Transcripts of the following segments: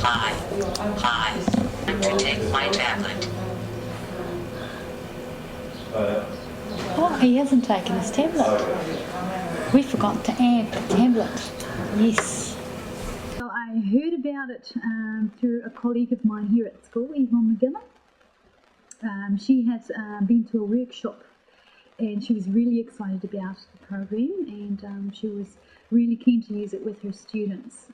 Hi. Time to take my tablet. Oh, he hasn't taken his tablet. We forgot to add the tablet. Yes. So I heard about it through a colleague of mine here at school, Yvonne McGillen. She has been to a workshop and she was really excited about the program, and she was really keen to use it with her students.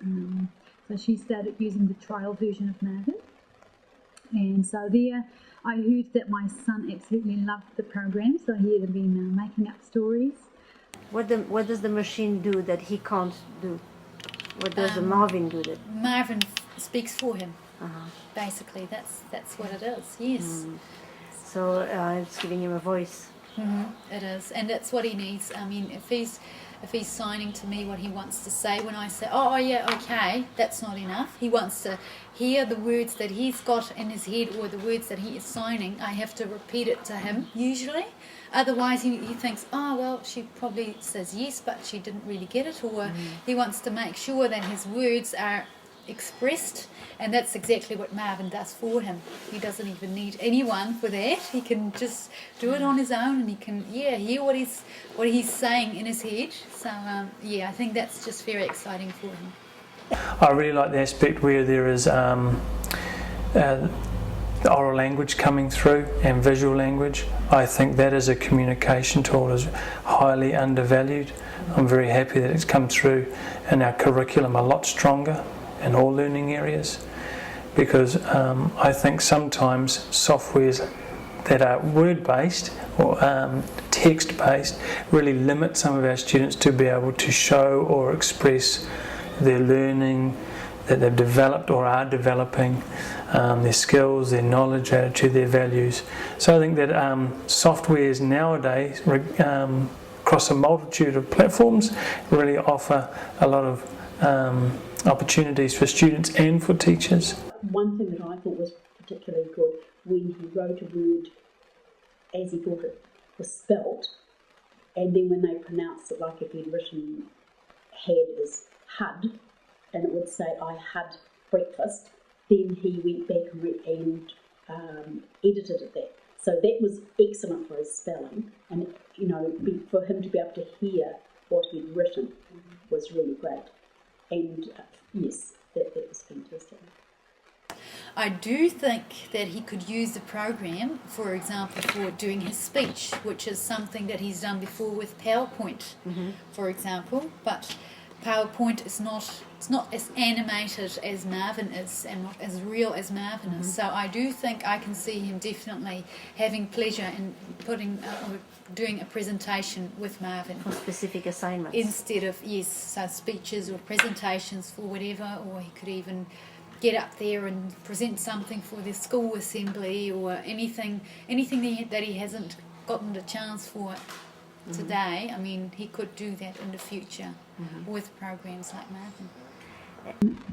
So she started using the trial version of Marvin. And so there I heard that my son absolutely loved the program, so he had been making up stories. What does the machine do that he can't do? What does the Marvin do that? Marvin speaks for him. Basically, that's what it is. Yes. So it's giving him a voice. It is, and that's what he needs. I mean, if he's signing to me what he wants to say, when I say, oh yeah, okay, that's not enough. He wants to hear the words that he's got in his head or the words that he is signing. I have to repeat it to him, usually. Otherwise, he thinks, oh, well, she probably says yes, but she didn't really get it. Or he wants to make sure that his words are expressed, and that's exactly what Marvin does for him. He doesn't even need anyone for that. He can just do it on his own, and he can hear what he's saying in his head. So I think that's just very exciting for him. I really like the aspect where there is the oral language coming through and visual language. I think that as a communication tool is highly undervalued. I'm very happy that it's come through in our curriculum a lot stronger in all learning areas, because I think sometimes softwares that are word-based or text-based really limit some of our students to be able to show or express their learning that they've developed or are developing, their skills, their knowledge, attitude, their values. So I think that softwares nowadays across a multitude of platforms really offer a lot of opportunities for students and for teachers. One thing that I thought was particularly good, when he wrote a word as he thought it was spelt, and then when they pronounced it, like if he'd written had as had, and it would say I had breakfast, then he went back and edited it. So that was excellent for his spelling, and for him to be able to hear what he'd written was really great. And yes, that was fantastic. I do think that he could use the program, for example, for doing his speech, which is something that he's done before with PowerPoint, for example. But PowerPoint is not as animated as Marvin is, and not as real as Marvin is. So I do think I can see him definitely having pleasure in doing a presentation with Marvin. For specific assignments. Instead of, so speeches or presentations for whatever, or he could even get up there and present something for the school assembly or anything that he hasn't gotten the chance for today. I mean, he could do that in the future with programs like Marvin.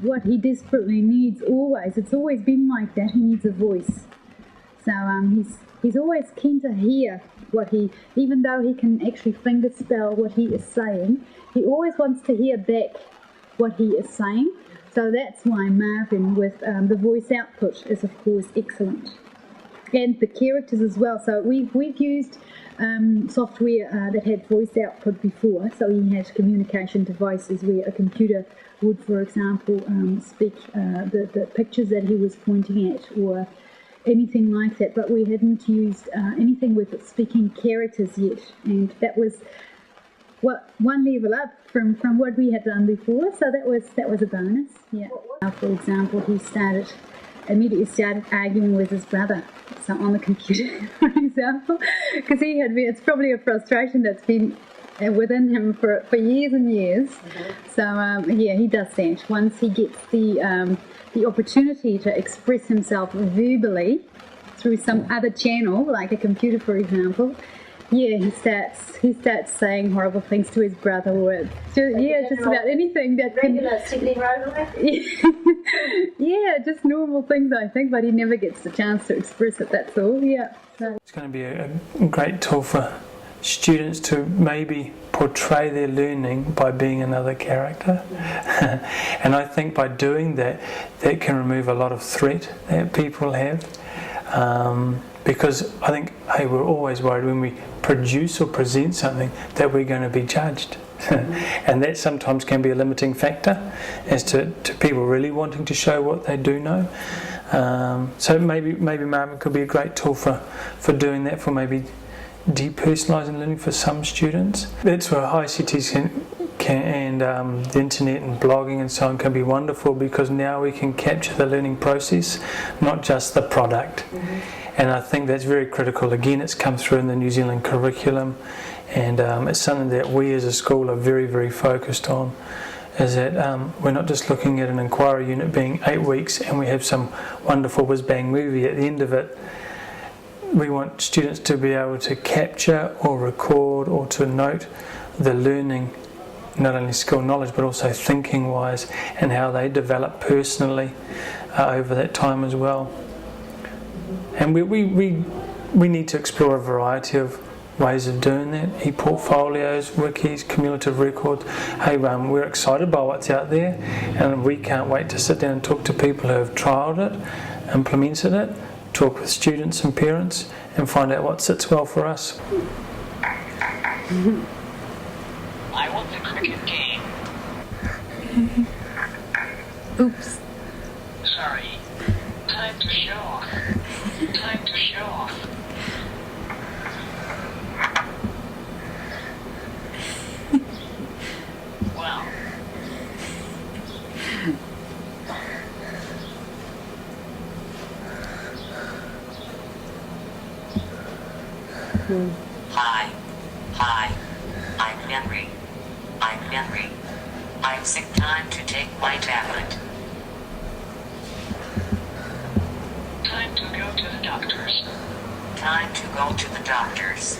What he desperately needs it's always been like that, he needs a voice. So he's always keen to hear what even though he can actually finger spell what he is saying, he always wants to hear back what he is saying. So that's why Marvin with the voice output is of course excellent. And the characters as well. So we've used software that had voice output before. So he had communication devices where a computer would, for example, speak the pictures that he was pointing at or anything like that. But we hadn't used anything with speaking characters yet. And that was one level up from what we had done before. So that was a bonus. Yeah. For example, he immediately started arguing with his brother, so on the computer, for example, because it's probably a frustration that's been within him for years and years. So he does that. Once he gets the opportunity to express himself verbally through some other channel, like a computer, for example, he starts saying horrible things to his brother, or just about anything that regular sibling rivalry. Just normal things, I think, but he never gets the chance to express it. That's all. Yeah. So. It's going to be a great tool for students to maybe portray their learning by being another character. And I think by doing that, that can remove a lot of threat that people have. Because I think, hey, we're always worried when we produce or present something that we're going to be judged. And that sometimes can be a limiting factor as to people really wanting to show what they do know. So maybe Marvin could be a great tool for doing that, for maybe depersonalising learning for some students. That's where ICTs and the internet and blogging and so on can be wonderful, because now we can capture the learning process, not just the product. And I think that's very critical. Again, it's come through in the New Zealand curriculum, and it's something that we as a school are very, very focused on, is that we're not just looking at an inquiry unit being 8 weeks and we have some wonderful whiz-bang movie at the end of it. We want students to be able to capture or record or to note the learning, not only skill knowledge but also thinking wise, and how they develop personally over that time as well. And we need to explore a variety of ways of doing that: e-portfolios, wikis, cumulative records. Hey, we're excited by what's out there, and we can't wait to sit down and talk to people who have trialled it, implemented it, talk with students and parents, and find out what sits well for us. I want the cricket game. Oops. Sorry. Time to show off. Time to show off. Well. Hi. I'm Henry. I'm sick. Time to take my tablet. Time to go to the doctors. Time to go to the doctors.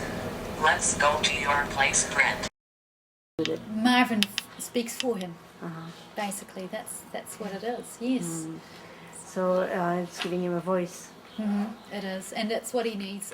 Let's go to your place, Brent. Marvin speaks for him. Basically, that's what it is. Yes. So it's giving him a voice. It is, and it's what he needs.